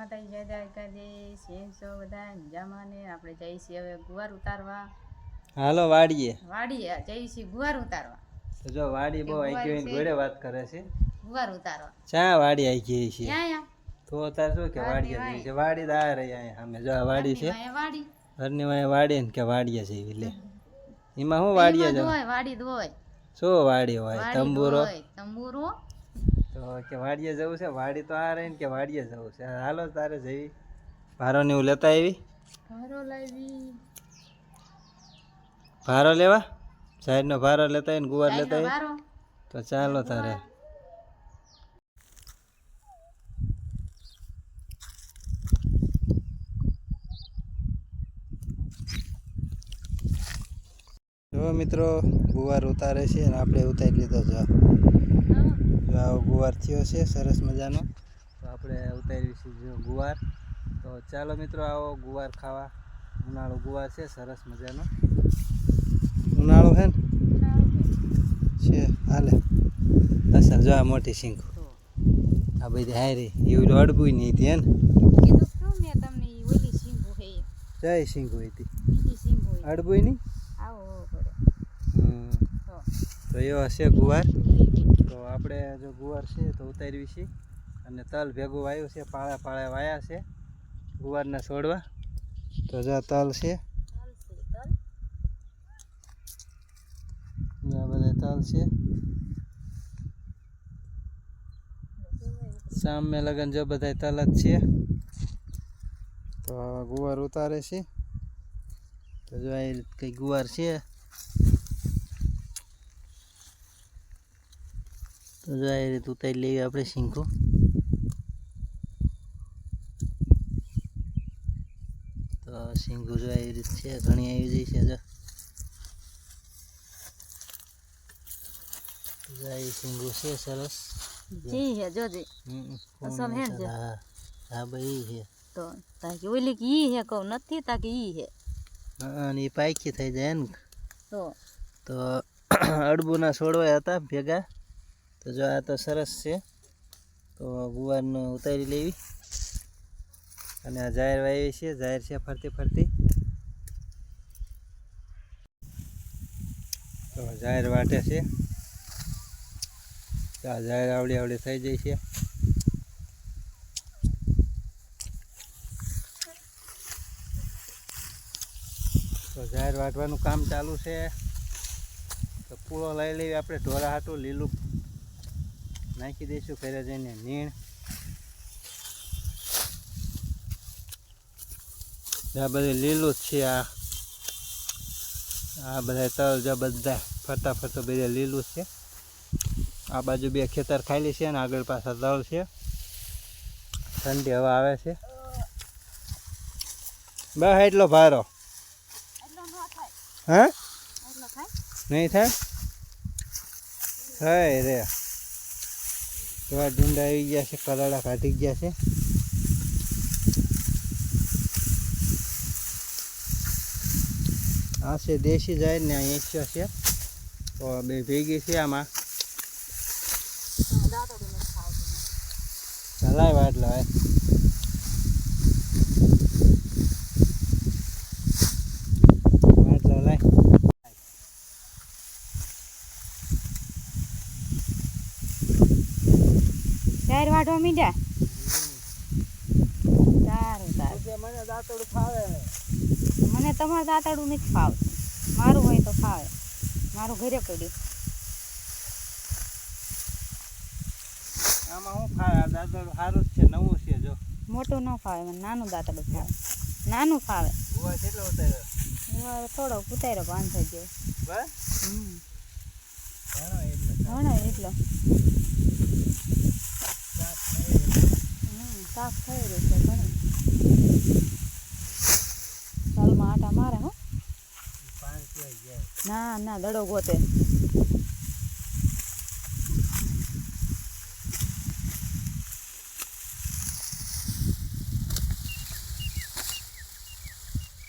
માતાજી જય દ્વારકાધીશ કેમ છો બધા મજામાં ને આપણે જઈએ છીએ હવે ગુવાર ઉતારવા હાલો વાડીએ જઈએ છીએ ગુવાર ઉતારવા તો જો વાડી બહુ આઈ ગઈ ઘોડે વાત કરે છે ગુવાર ઉતારવા ચા વાડી આઈ ગઈ છે ક્યાં તો તાર શું કે વાડીએ જઈ છે વાડી તો આ રહી અહીંયા સામે જો આ વાડી છે વાડી ઘરની વાય વાડી ને કે વાડીએ છે લે એમાં શું વાડીએ જ વાડી દોય શું વાડી હોય તંબુરો તો કે વાડીએ જવું છે વાડી તો આ રહી ને કે વાડીએ જવું છે હાલો તારે જઈ ભારો ને એવું લેતા આવી ભારો લેવા સાઈડ નો ભારો લેતા આવીને ગુવાર લેતા આવી તો ચાલો તારે જો મિત્રો ગુવાર ઉતારે છે અને આપણે ઉતારી લીધો જો આવો ગુવાર થયો છે સરસ મજાનો તો આપણે ઉતારી છે ગુવાર તો ચાલો મિત્રો આવો ગુવાર ખાવા ઉનાળો ગુવાર છે સરસ મજાનો ઉનાળો હે ને છે હાલે અસર જો આ મોટી શીંગો આ બધી હારી એવું અડબું નહીં હતી હે ને જય શીંગો હતી અડબું નહીં તો એવો હશે ગુવાર તો આપણે જો ગુવાર છે તો ઉતારવી છે અને તલ ભેગું વાવ્યું છે પાળા પાળા વાયા છે ગુવારના છોડવા તો જો તલ છે આ બધા તલ છે સામે લગન જો બધા તલ જ છે તો ગુવાર ઉતારે છે તો જો આ કઈ ગુવાર છે તો જો આ રીતે ઉતારી લેવી આપણે શીંખું તો શીંખું જો આવી રીતે છે ઘણી આવી જાય છે જો આ શીંખું છે સરસ જી હે જોજે અસલ હે ને હા ભાઈ છે તો તાકી ઓલી કે ઈ હે કહું નથી તાકી ઈ હે અને એ પાયખી થઈ જાય ને તો અડબુના છોડવા હતા ભેગા તો જો આ તો સરસ છે તો ગુવારનો ઉતારી લેવી અને આ જાહેર વાવી છે જાહેર છે ફરતી ફરતી તો જાહેર વાટે છે તો આ જાહેર આવડી આવડી થઈ જાય છે તો જાહેર વાટવાનું કામ ચાલુ છે તો પૂળો લઈ લેવી આપણે ઢોરા હાટું લીલું નાખી દઈશું ઘરે જઈને નીણ આ બધું લીલું જ છે આ બધા તલ જો બધા ફરતા ફરતા બધા લીલું છે આ બાજુ બે ખેતર ખાલી છે ને આગળ પાછા તલ છે ઠંડી હવા આવે છે બસ એટલો ભારો હા નહીં થાય થાય રે તો આ ઢૂંઢા આવી ગયા છે કલાડા કાઢી ગયા છે આ છે દેશી જાય ને આ એક્યો છે તો બે ભેગી છે આમાં લાય વાટ લાય ચાર વાટવા મીંડ્યા સારું સારું મને દાંતડું ફાવે મને તમારું દાંતડું નથી ફાવતું મારું હોય તો ફાવે મારું ઘરે પડ્યું આમાં શું ફાવે આ દાંતડું સારું જ છે નવું છે જો મોટું ન ફાવે મને નાનું દાંતડું ફાવે નાનું ફાવે ગુવાર કેટલો ઉતાર્યો ગુવાર થોડો ઉતાર્યો 500 જેવો બસ ઘણો એટલો સાફ થઈ રહ્યું છે ઘણું ચાલમાં આટા મારે હો ના ના દડો ગોતે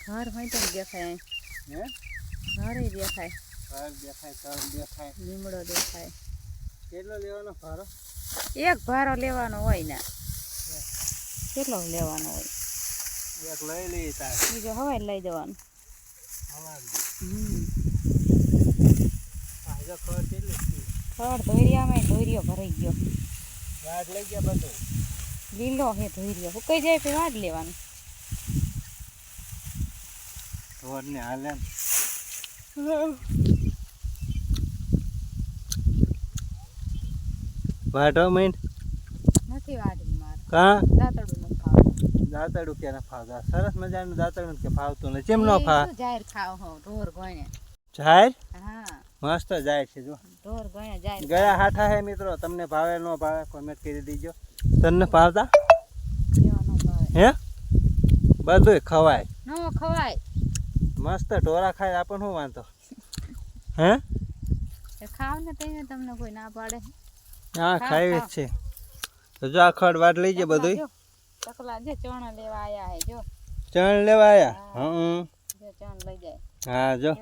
ઘર હોય તો દેખાય ઘરે દેખાય ઘર દેખાય તલ દેખાય લીમડો દેખાય કેટલો લેવાનો ભારો એક ભારો લેવાનો હોય ને કેટલો લેવાનો હોય એક લઈ લઈએ તાર બીજો હવાઈ લઈ જવાનું જો ખબર કેટલી ખડ ધોરિયામાં ધોરિયો ભરાઈ ગયો વાટ લઈ ગયા બધું લીલો હે ધોરિયો સુકાઈ જાય પછી વાડ લેવાનું ઢોરને હાલે વાટો મૈન નથી વાડવી મારે કા દાંતડું ન ખાવ દાંતડું કે ના ફાવતા સરસ મજાનું દાંતડું કે ફાવતું નથી કેમ ન ફા જાહેર ખાવ હો ઢોર ગણે જાય હા મસ્ત જાય છે જો ઢોર ગણે જાહેર ગયા હાઠા હે મિત્રો તમને ભાવે ન ભાવે કોમેન્ટ કરી દીજો તને ભાવતા જેવા ન ભાવે હે બધું ખવાય ન ખવાય મસ્ત ઢોરા ખાય આપણને શું વાંધો હે એ ખાવ ને તઈને તમને કોઈ ના પાડે હા ખાઈ જ છે તો જો આ ખડ વાટ લઈ જાય બધું ચકલા જે ચણા લેવા આયા હે જો ચણ લેવા આયા હમ જો ચણ લઈ જાય હા જો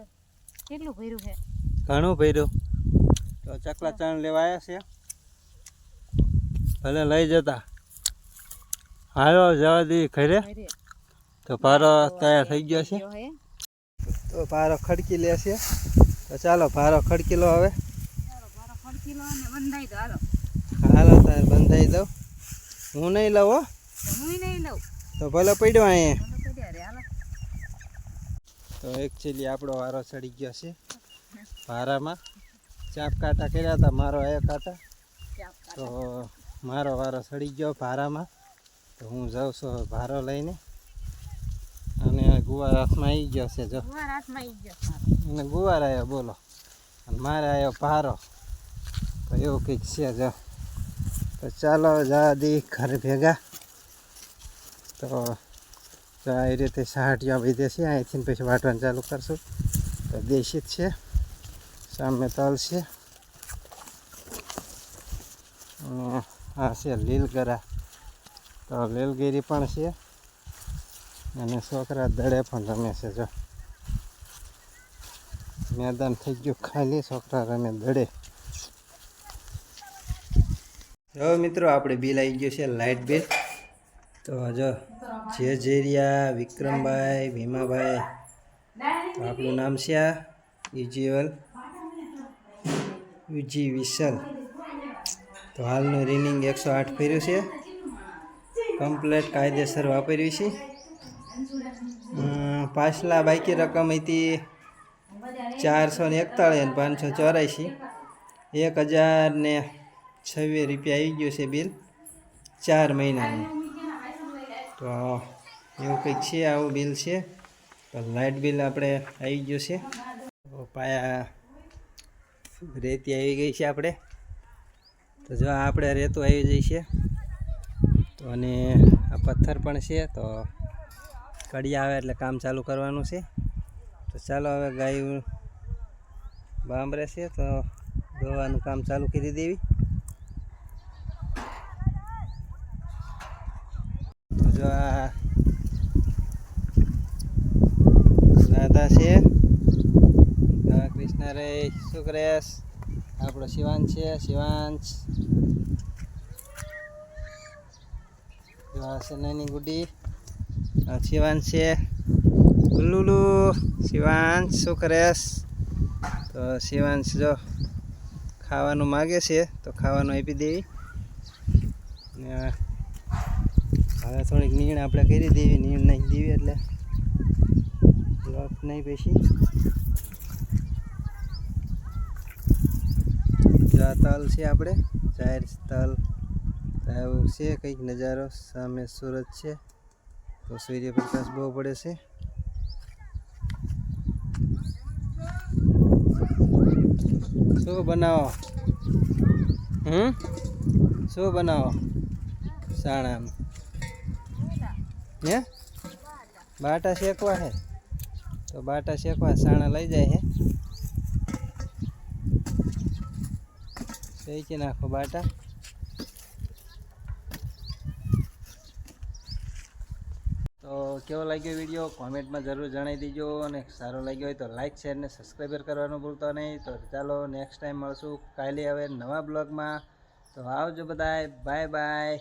કેટલું ભર્યું છે ઘણું ભર્યું તો ચકલા ચણ લેવા આવ્યા છે ભલે લઈ જતા હાલો જવા દઈએ ઘરે ભરે તો પારો તૈયાર થઈ ગયો છે જો હે તો પારો ખડકી લે છે તો ચાલો પારો ખડકી લો હવે ચાલો મારો ખડકી લો ને બંધાઈ દો હાલો હાલો તાર બંધાઈ દઉં હું નહીં લઉં હો તો હું નહીં લઉં તો ભલે પડ્યો અહીંયા બોલો પડ્યા રે હાલો તો એકચ્યુઅલી આપણો વારો ચડી ગયો છે ભારામાં ચાપ કાંટા કર્યા હતા મારો એ કાંટા તો મારો વારો ચડી ગયો ભારામાં તો હું જાઉં છું હવે ભારો લઈને અને ગુવાર હાથમાં આવી ગયો છે જો ગુવાર હાથમાં આવી ગયો મારો અને ગુવાર આવ્યો બોલો અને મારે આવ્યો ભારો તો એવું કંઈક છે જો તો ચાલો જવા દઈએ ઘર ભેગા તો જો આ રીતે સાહટિયા બધે છે અહીંથી પછી વાટવાનું ચાલુ કરશું તો દેશી જ છે સામે તલ છે અને આ છે લીલગરા તો લીલગીરી પણ છે અને છોકરા દડે પણ રમે છે જો મેદાન થઈ ગયું ખાલી છોકરા રમે દડે હવે મિત્રો આપણે બિલ આવી ગયું છે લાઇટ બિલ તો જો જે જેરિયા વિક્રમભાઈ ભીમાભાઈ તો આપણું નામ છે આ યુજી વિસલ તો હાલનું રીનિંગ 108 કર્યું છે કમ્પ્લેટ કાયદેસર વાપર્યું છે પાછલા બાકી રકમ હતી 441 અને 584 1026 રૂપિયા આવી ગયું છે બિલ 4 મહિનાનું તો એવું કંઈક છે આવું બિલ છે તો લાઇટ બિલ આપણે આવી ગયું છે તો પાયા રેતી આવી ગઈ છે આપણે તો જો આપણે રેતું આવી જાય છે તો અને આ પથ્થર પણ છે તો કડિયા આવે એટલે કામ ચાલુ કરવાનું છે તો ચાલો હવે ગાયું બાંભરે છે તો દોવાનું કામ ચાલુ કરી દેવી તો જો આ રાધા છે કૃષ્ણ રે સુકરેશ આપણો શિવાંશ છે શિવાંશ આ છે નાની ગુડી આ શિવાંશ છે ગુલ્લુલુ શિવાંશ સુકરેશ તો શિવાંશ જો ખાવાનું માગે છે તો ખાવાનું આપી દેવી ને હવે થોડીક નીણ આપણે કરી દેવી નીણ નાખી દેવી એટલે લોટ નહીં પછી આ તલ છે આપણે જાહેર તલ એવું છે કંઈક નજારો સામે સુરત છે તો સૂર્યપ્રકાશ બહુ પડે છે શું બનાવો શું બનાવો સાણામાં હે બાટા શેકવા હે તો બાટા શેકવા સાણા લઈ જાય હે શેકી નાખો બાટા તો કેવો લાગ્યો વિડીયો કોમેન્ટમાં જરૂર જણાવી દેજો અને સારો લાગ્યો હોય તો લાઇક શેર ને સબસ્ક્રાઈબર કરવાનું ભૂલતો નહીં તો ચાલો નેક્સ્ટ ટાઈમ મળશું કાલે હવે નવા બ્લોગમાં તો આવજો બધાય બાય બાય